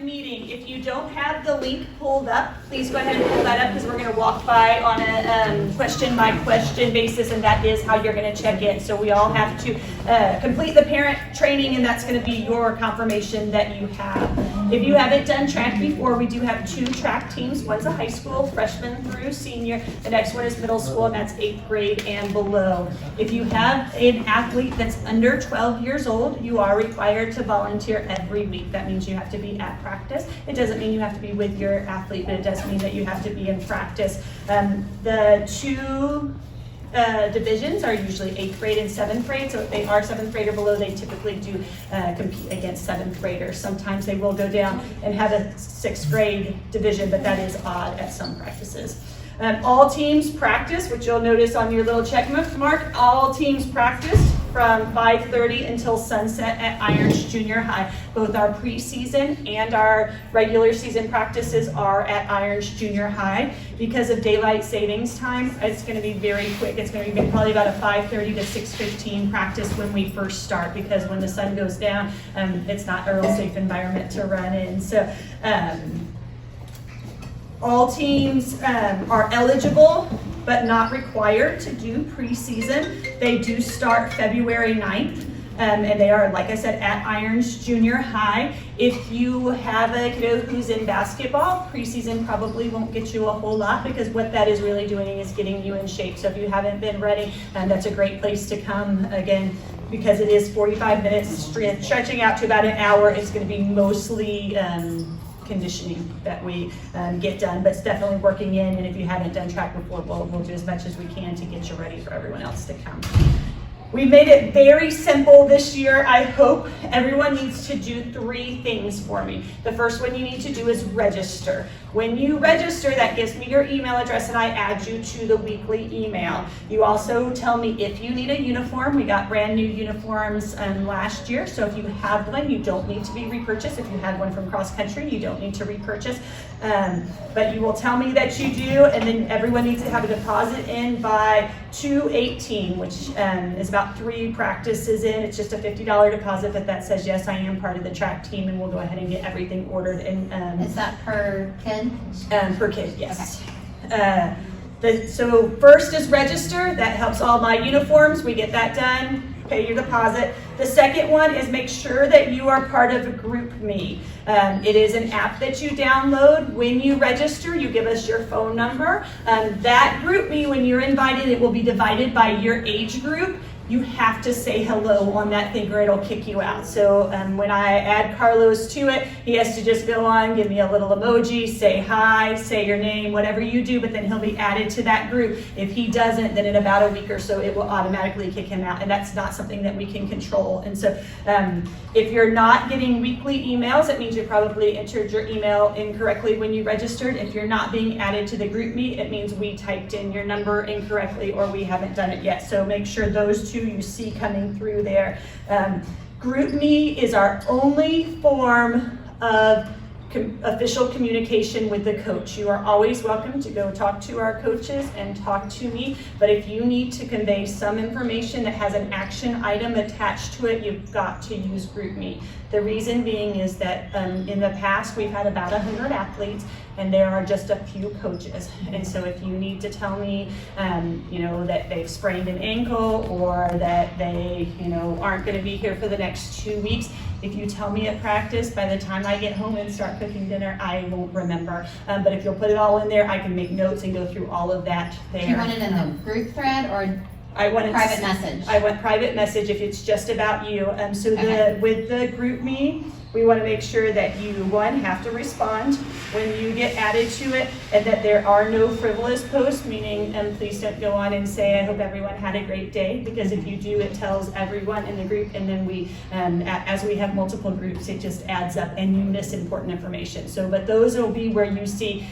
Parent Meeting. If you don't have the link pulled up, please go ahead and pull that up because we're going to walk by on a question by question basis, and that is how you're going to check in. So we all have to complete the parent training, and that's going to be your confirmation that you have. If you haven't done track before, we do have 2 track teams. One's a high school, freshman through senior. The next one is middle school, and that's 8th grade and below. If you have an athlete that's under 12 years old, you are required to volunteer every week. That means you have to be at practice. It doesn't mean you have to be with your athlete, but it does mean that you have to be in practice. The 2 divisions are usually 8th grade and 7th grade, so if they are 7th grade or below, they typically do compete against 7th graders. Sometimes they will go down and have a 6th grade division, but that is odd at some practices. All teams practice, which you'll notice on your little check mark, all teams practice from 5:30 until sunset at Irons Junior High. Both our preseason and our regular season practices are at Irons Junior High. Because of daylight savings time, it's going to be very quick. It's going to be probably about a 5:30 to 6:15 practice when we first start, because when the sun goes down, it's not a real safe environment to run in. So all teams are eligible but not required to do preseason. They do start February 9th, and they are, like I said, at Irons Junior High. If you have a kiddo who's in basketball, preseason probably won't get you a whole lot, because what that is really doing is getting you in shape. So if you haven't been ready, that's a great place to come. Again, because it is 45 minutes, stretching out to about an hour, it's going to be mostly conditioning that we get done, but it's definitely working in. And if you haven't done track before, we'll do as much as we can to get you ready for everyone else to come. We made it very simple this year. I hope everyone needs to do 3 things for me. The first one you need to do is register. When you register, that gives me your email address and I add you to the weekly email. You also tell me if you need a uniform. We got brand new uniforms last year, so if you have one, you don't need to be repurchased. If you had one from cross country, you don't need to repurchase. But you will tell me that you do, and then everyone needs to have a deposit in by 2/18, which is about 3 practices in. It's just a $50 deposit, but that says, yes, I am part of the track team, and we'll go ahead and get everything ordered. And is that per kid? Per kid, yes. Okay. So first is register. That helps all my uniforms. We get that done. Pay your deposit. The second one is make sure that you are part of a GroupMe. It is an app that you download. When you register, you give us your phone number. That GroupMe, when you're invited, it will be divided by your age group. You have to say hello on that thing or it'll kick you out. So when I add Carlos to it, he has to just go on, give me a little emoji, say hi, say your name, whatever you do, but then he'll be added to that group. If he doesn't, then in about a week or so, it will automatically kick him out, and that's not something that we can control. And so if you're not getting weekly emails, it means you probably entered your email incorrectly when you registered. If you're not being added to the GroupMe, it means we typed in your number incorrectly or we haven't done it yet. So make sure those 2 you see coming through there. GroupMe is our only form of official communication with the coach. You are always welcome to go talk to our coaches and talk to me, but if you need to convey some information that has an action item attached to it, you've got to use GroupMe. The reason being is that in the past we've had about 100 athletes and there are just a few coaches, and so if you need to tell me that they've sprained an ankle or that they aren't going to be here for the next 2 weeks, if you tell me at practice, by the time I get home and start cooking dinner, I won't remember. But if you'll put it all in there, I can make notes and go through all of that there. Do you want it in the group thread or private message? I want private message if it's just about you. With the GroupMe, we want to make sure that you, 1, have to respond when you get added to it, and that there are no frivolous posts, meaning please don't go on and say, I hope everyone had a great day, because if you do, it tells everyone in the group, and then we, as we have multiple groups, it just adds up and you miss important information. So, but those will be where you see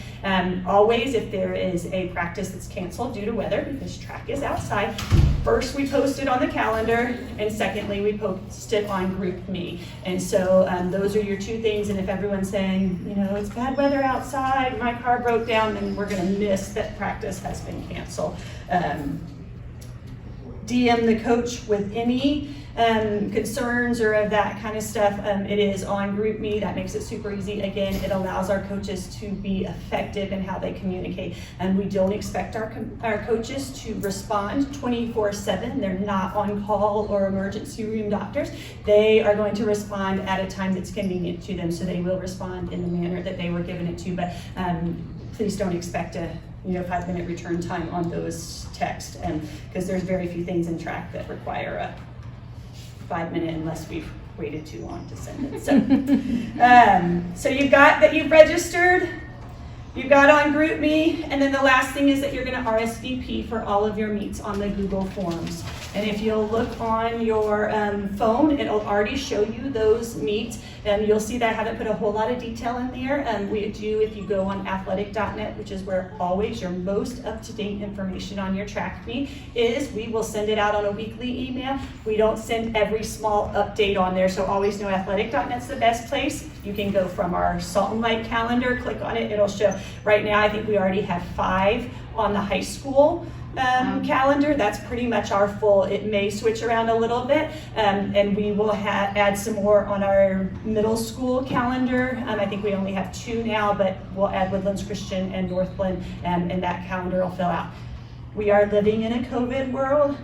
always if there is a practice that's canceled due to weather, because track is outside. First, we post it on the calendar, and secondly, we post it on GroupMe. And so those are your 2 things, and if everyone's saying, it's bad weather outside, my car broke down, then we're going to miss that practice has been canceled. DM the coach with any concerns or of that kind of stuff, it is on GroupMe. That makes it super easy. Again, it allows our coaches to be effective in how they communicate. And we don't expect our coaches to respond 24/7. They're not on call or emergency room doctors. They are going to respond at a time that's convenient to them. So they will respond in the manner that they were given it to. But please don't expect a 5-minute return time on those texts, because there's very few things in track that require a 5-minute unless we've waited too long to send it. So you've got that you've registered, you've got on GroupMe, and then the last thing is that you're going to RSVP for all of your meets on the Google Forms. And if you'll look on your phone, it'll already show you those meets. And you'll see that I haven't put a whole lot of detail in there. We do, if you go on athletic.net, which is where always your most up-to-date information on your track meet is, we will send it out on a weekly email. We don't send every small update on there, so always know athletic.net's the best place. You can go from our Salt&Light calendar, click on it, it'll show. Right now, I think we already have 5 on the high school calendar. That's pretty much our full. It may switch around a little bit, and we will add some more on our middle school calendar. I think we only have 2 now, but we'll add Woodlands Christian and Northland, and that calendar will fill out. We are living in a COVID world.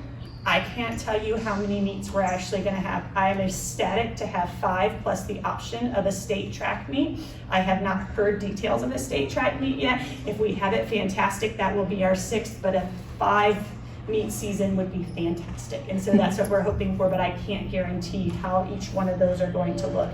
I can't tell you how many meets we're actually going to have. I am ecstatic to have 5 plus the option of a state track meet. I have not heard details of a state track meet yet. If we have it, fantastic. That will be our 6th, but a 5 meet season would be fantastic. And so that's what we're hoping for, but I can't guarantee how each one of those are going to look.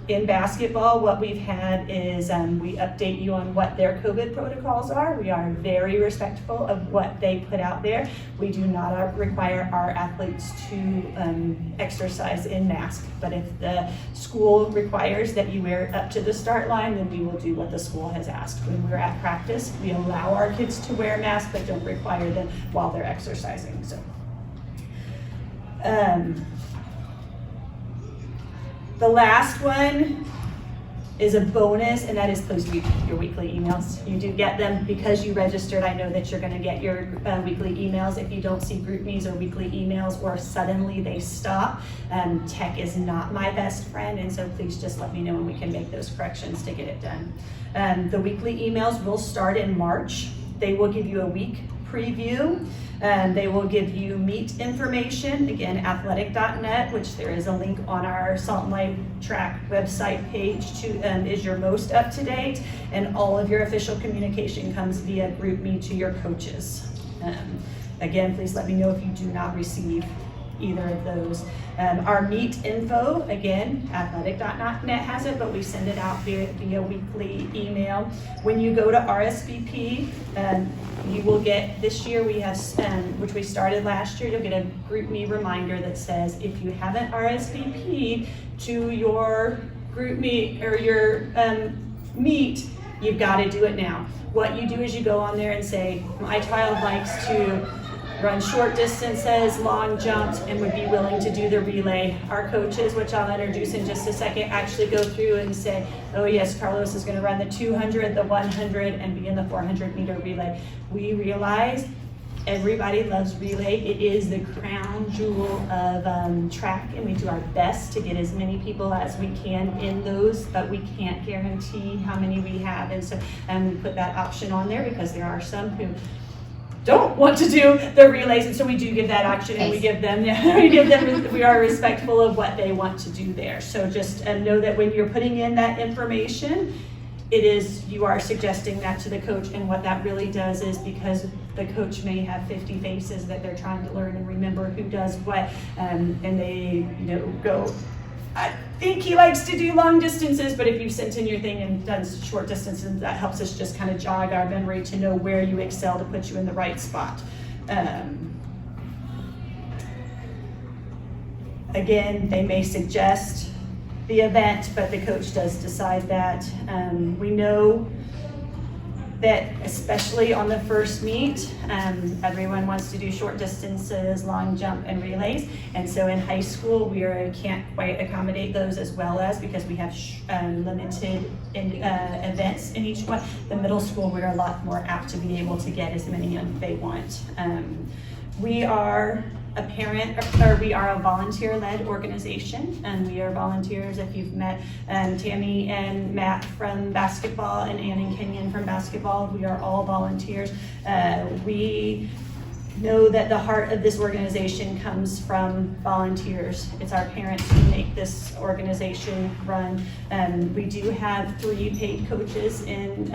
In basketball, what we've had is we update you on what their COVID protocols are. We are very respectful of what they put out there. We do not require our athletes to exercise in mask, but if the school requires that you wear it up to the start line, then we will do what the school has asked. When we're at practice, we allow our kids to wear masks, but don't require them while they're exercising. So. The last one is a bonus, and that is please read your weekly emails. You do get them because you registered. I know that you're going to get your weekly emails. If you don't see GroupMes or weekly emails, or suddenly they stop, tech is not my best friend, and so please just let me know and we can make those corrections to get it done. The weekly emails will start in March. They will give you a week preview. They will give you meet information, again, athletic.net, which there is a link on our Salt&Light track website page to is your most up-to-date, and all of your official communication comes via GroupMe to your coaches. Again, please let me know if you do not receive either of those. Our meet info, again, athletic.net has it, but we send it out via weekly email. When you go to RSVP, you will get, this year we have, which we started last year, you'll get a GroupMe reminder that says if you haven't RSVP'd to your GroupMe or your meet, you've got to do it now. What you do is you go on there and say, my child likes to run short distances, long jumps, and would be willing to do the relay. Our coaches, which I'll introduce in just a second, actually go through and say, oh yes, Carlos is going to run the 200, the 100, and be in the 400-meter relay. We realize everybody loves relay. It is the crown jewel of track, and we do our best to get as many people as we can in those, but we can't guarantee how many we have. And so we put that option on there because there are some who don't want to do the relays, and so we do give that option, and we give them, we are respectful of what they want to do there. So just know that when you're putting in that information, you are suggesting that to the coach, and what that really does is, because the coach may have 50 faces that they're trying to learn and remember who does what, and they go, I think he likes to do long distances, but if you've sent in your thing and done short distances, that helps us just kind of jog our memory to know where you excel to put you in the right spot. Again, they may suggest the event, but the coach does decide that. We know that especially on the first meet, everyone wants to do short distances, long jump, and relays. And so in high school, we can't quite accommodate those as well as, because we have limited events in each one. The middle school, we're a lot more apt to be able to get as many as they want. We are a parent, or we are a volunteer-led organization, and we are volunteers. If you've met Tammy and Matt from basketball and Ann and Kenyon from basketball, we are all volunteers. We know that the heart of this organization comes from volunteers. It's our parents who make this organization run. We do have 3 paid coaches in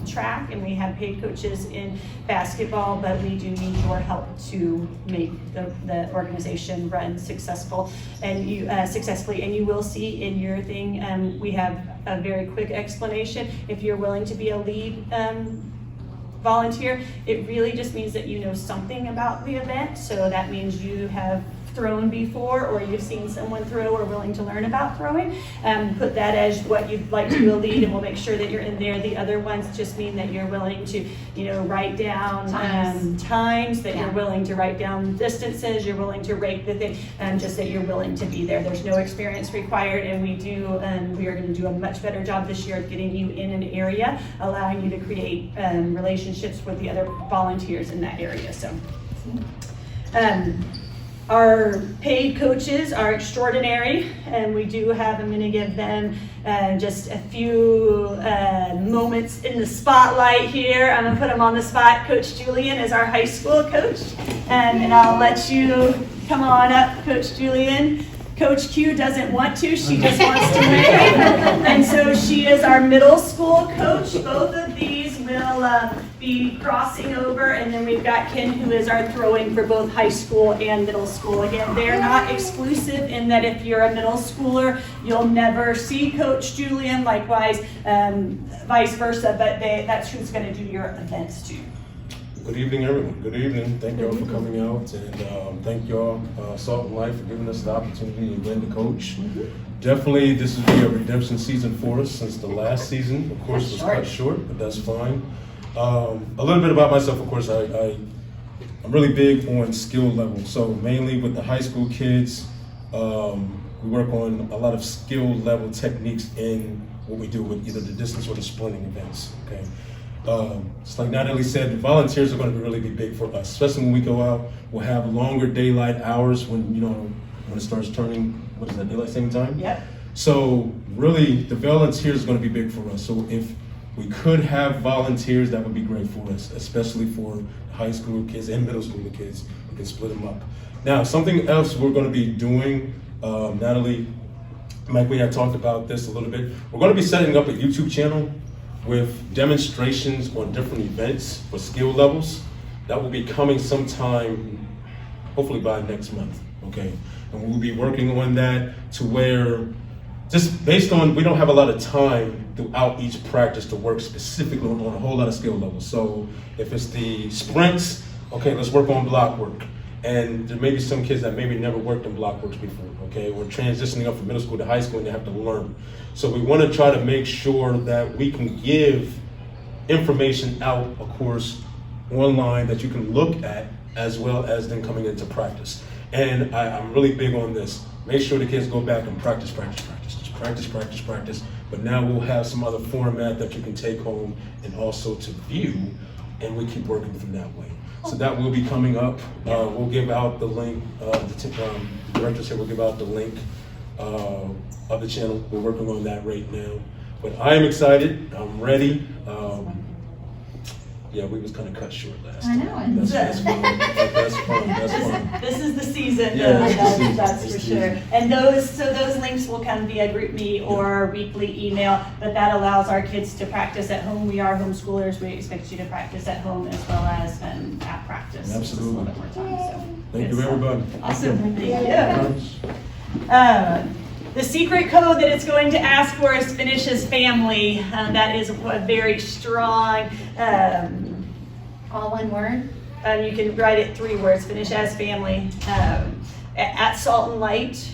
track, and we have paid coaches in basketball, but we do need your help to make the organization run successfully. And you will see in your thing, we have a very quick explanation. If you're willing to be a lead volunteer, it really just means that you know something about the event. So that means you have thrown before, or you've seen someone throw, or willing to learn about throwing. Put that as what you'd like to do a lead, and we'll make sure that you're in there. The other ones just mean that you're willing to, write down times, that you're willing to write down distances, you're willing to rate the thing, and just that you're willing to be there. There's no experience required, and we are going to do a much better job this year of getting you in an area, allowing you to create relationships with the other volunteers in that area. So. Our paid coaches are extraordinary, and we do have, I'm going to give them just a few moments in the spotlight here. I'm going to put them on the spot. Coach Julian is our high school coach, and I'll let you come on up, Coach Julian. Coach Q doesn't want to, she just wants to wave. And so she is our middle school coach. Both of these will be crossing over, and then we've got Ken, who is our throwing for both high school and middle school. Again, they're not exclusive in that if you're a middle schooler, you'll never see Coach Julian, likewise, vice versa, but that's who's going to do your events too. Good evening, everyone. Good evening. Thank y'all for coming out, and thank y'all, Salt&Light, for giving us the opportunity again to coach. Definitely, this will be a redemption season for us, since the last season, of course, was cut short, but that's fine. A little bit about myself, of course. I'm really big on skill level. So mainly with the high school kids, we work on a lot of skill level techniques in what we do with either the distance or the sprinting events. Okay. Just like Natalie said, the volunteers are going to really be big for us, especially when we go out. We'll have longer daylight hours when it starts turning, what is that, daylight saving time? Yep. So really, the volunteers are going to be big for us. So if we could have volunteers, that would be great for us, especially for high school kids and middle school kids. We can split them up. Now, something else we're going to be doing, Natalie, Mike, we had talked about this a little bit. We're going to be setting up a YouTube channel with demonstrations on different events for skill levels. That will be coming sometime, hopefully by next month, okay? And we'll be working on that to where, just based on, we don't have a lot of time throughout each practice to work specifically on a whole lot of skill levels. So if it's the sprints, okay, let's work on block work. And there may be some kids that maybe never worked in block works before, okay? We're transitioning up from middle school to high school, and they have to learn. So we want to try to make sure that we can give information out, of course, online that you can look at, as well as then coming into practice. And I'm really big on this. Make sure the kids go back and practice. Just practice. But now we'll have some other format that you can take home and also to view, and we keep working from that way. So that will be coming up. We'll give out the link. The directors here will give out the link of the channel. We're working on that right now. But I am excited. I'm ready. Yeah, we was kind of cut short last time. I know. That's fun. That's fun. This is the season, Yeah, that's for sure. And those links will come via GroupMe or weekly email, but that allows our kids to practice at home. We are homeschoolers. We expect you to practice at home as well as at practice. Absolutely. A little bit more time, so. Thank you, everybody. Awesome. Thank you. The secret code that it's going to ask for is finish as family. That is a very strong, All one word? you can write it 3 words, finish as family. At Salt&Light,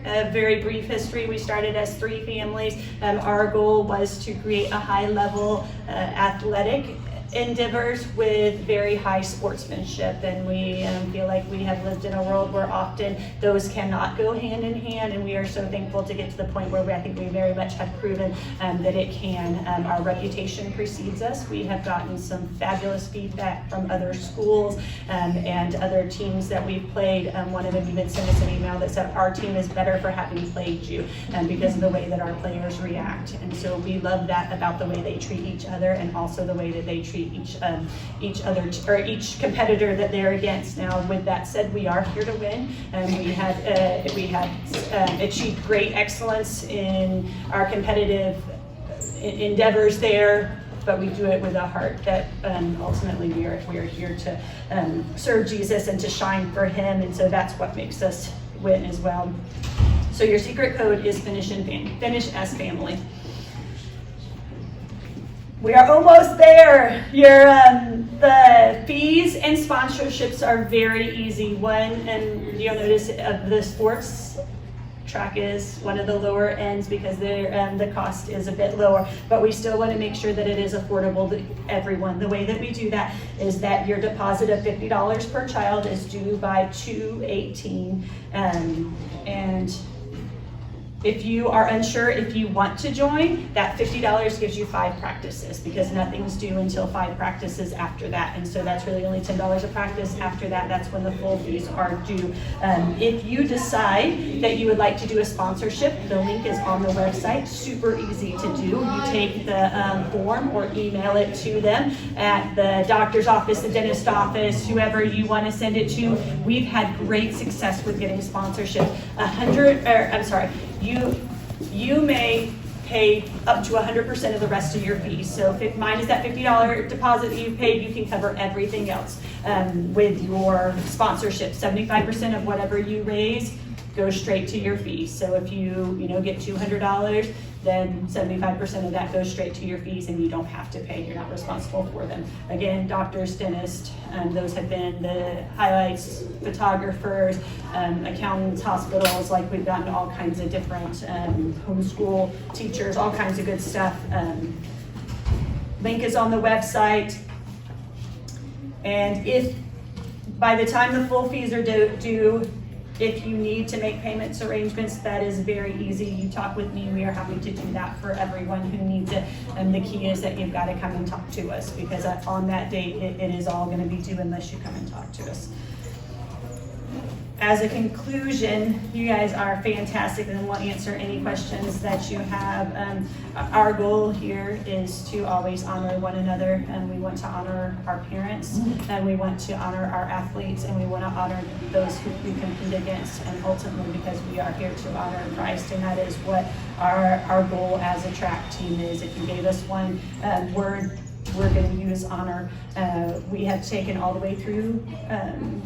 a very brief history, we started as 3 families. Our goal was to create a high level athletic endeavors with very high sportsmanship, and we feel like we have lived in a world where often those cannot go hand in hand, and we are so thankful to get to the point where I think we very much have proven that it can. Our reputation precedes us. We have gotten some fabulous feedback from other schools and other teams that we've played. One of them even sent us an email that said our team is better for having played you because of the way that our players react, and so we love that about the way they treat each other and also the way that they treat each other or each competitor that they're against. Now, with that said, we are here to win, and we have achieved great excellence in our competitive endeavors there, but we do it with a heart that ultimately we are here to serve Jesus and to shine for Him, and so that's what makes us win as well. So your secret code is finish as family. We are almost there. The fees and sponsorships are very easy. One, and you'll notice of the sports track is one of the lower ends because the cost is a bit lower, but we still want to make sure that it is affordable to everyone. The way that we do that is that your deposit of $50 per child is due by 2/18, and if you are unsure if you want to join, that $50 gives you 5 practices because nothing's due until 5 practices after that. And so that's really only $10 a practice. After that, that's when the full fees are due. If you decide that you would like to do a sponsorship, the link is on the website. Super easy to do. You take the form or email it to them at the doctor's office, the dentist office, whoever you want to send it to. We've had great success with getting sponsorship. You may pay up to 100% of the rest of your fees. So if minus that $50 deposit that you've paid, you can cover everything else with your sponsorship. 75% of whatever you raise goes straight to your fees. So if you get $200, then 75% of that goes straight to your fees, and you don't have to pay. You're not responsible for them. Again, doctors, dentists, those have been the highlights. Photographers, accountants, hospitals. Like we've gotten all kinds of different homeschool teachers, all kinds of good stuff. Link is on the website, and if by the time the full fees are due, if you need to make payments arrangements, that is very easy. You talk with me. We are happy to do that for everyone who needs it. And the key is that you've got to come and talk to us because on that date, it is all going to be due unless you come and talk to us. As a conclusion, you guys are fantastic and we'll answer any questions that you have. Our goal here is to always honor one another, and we want to honor our parents, and we want to honor our athletes, and we want to honor those who we compete against, and ultimately because we are here to honor Christ, and that is what our goal as a track team is. If you gave us one word, we're going to use honor. We have taken all the way through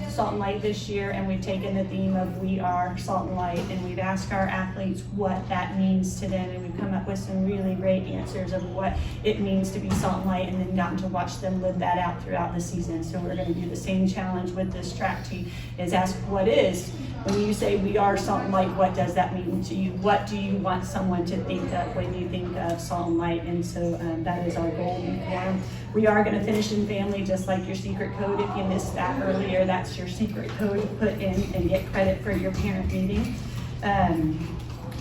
Salt and Light this year, and we've taken the theme of we are Salt and Light, and we've asked our athletes what that means to them, and we've come up with some really great answers of what it means to be Salt and Light, and then gotten to watch them live that out throughout the season. So we're going to do the same challenge with this track team, is ask what is. When you say we are Salt and Light, what does that mean to you? What do you want someone to think of when you think of Salt and Light? And so that is our goal. We are going to finish in family, just like your secret code. If you missed that earlier, that's your secret code to put in and get credit for your parent meeting.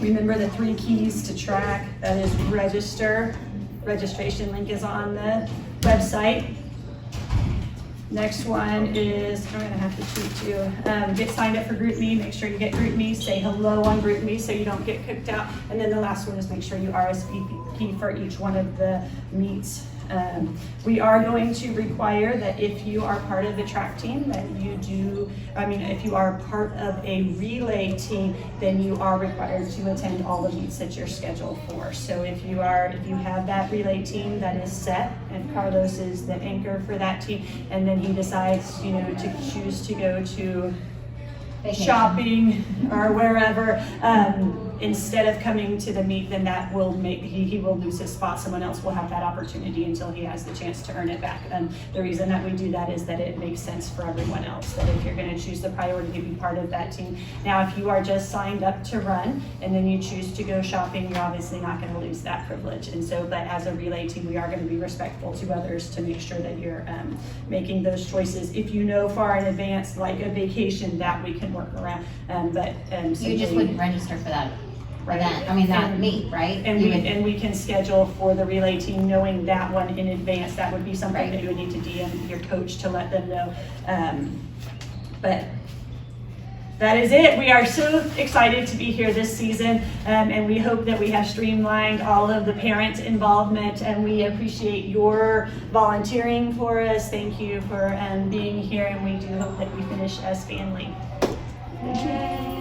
Remember the 3 keys to track. That is register. Registration link is on the website. Next one is, I'm going to have to cheat you. Get signed up for GroupMe. Make sure you get GroupMe. Say hello on GroupMe so you don't get kicked out. And then the last one is make sure you RSVP for each one of the meets. We are going to require that if you are part of the track team, that if you are part of a relay team, then you are required to attend all the meets that you're scheduled for. So if you have that relay team that is set, and Carlos is the anchor for that team, and then he decides, to choose to go to shopping or wherever, instead of coming to the meet, then that will make, he will lose his spot. Someone else will have that opportunity until he has the chance to earn it back. The reason that we do that is that it makes sense for everyone else, that if you're gonna choose the priority to be part of that team. Now, if you are just signed up to run and then you choose to go shopping, you're obviously not gonna lose that privilege. And so, but as a relay team, we are gonna be respectful to others to make sure that you're making those choices. If you know far in advance, like a vacation, that we can work around. So You just wouldn't register for that event, I mean, that meet, right? And we can schedule for the relay team, knowing that one in advance. That would be something Right. that you would need to DM your coach to let them know. But that is it. We are so excited to be here this season, and we hope that we have streamlined all of the parent involvement, and we appreciate your volunteering for us. Thank you for being here, and we do hope that we finish as family. Yay.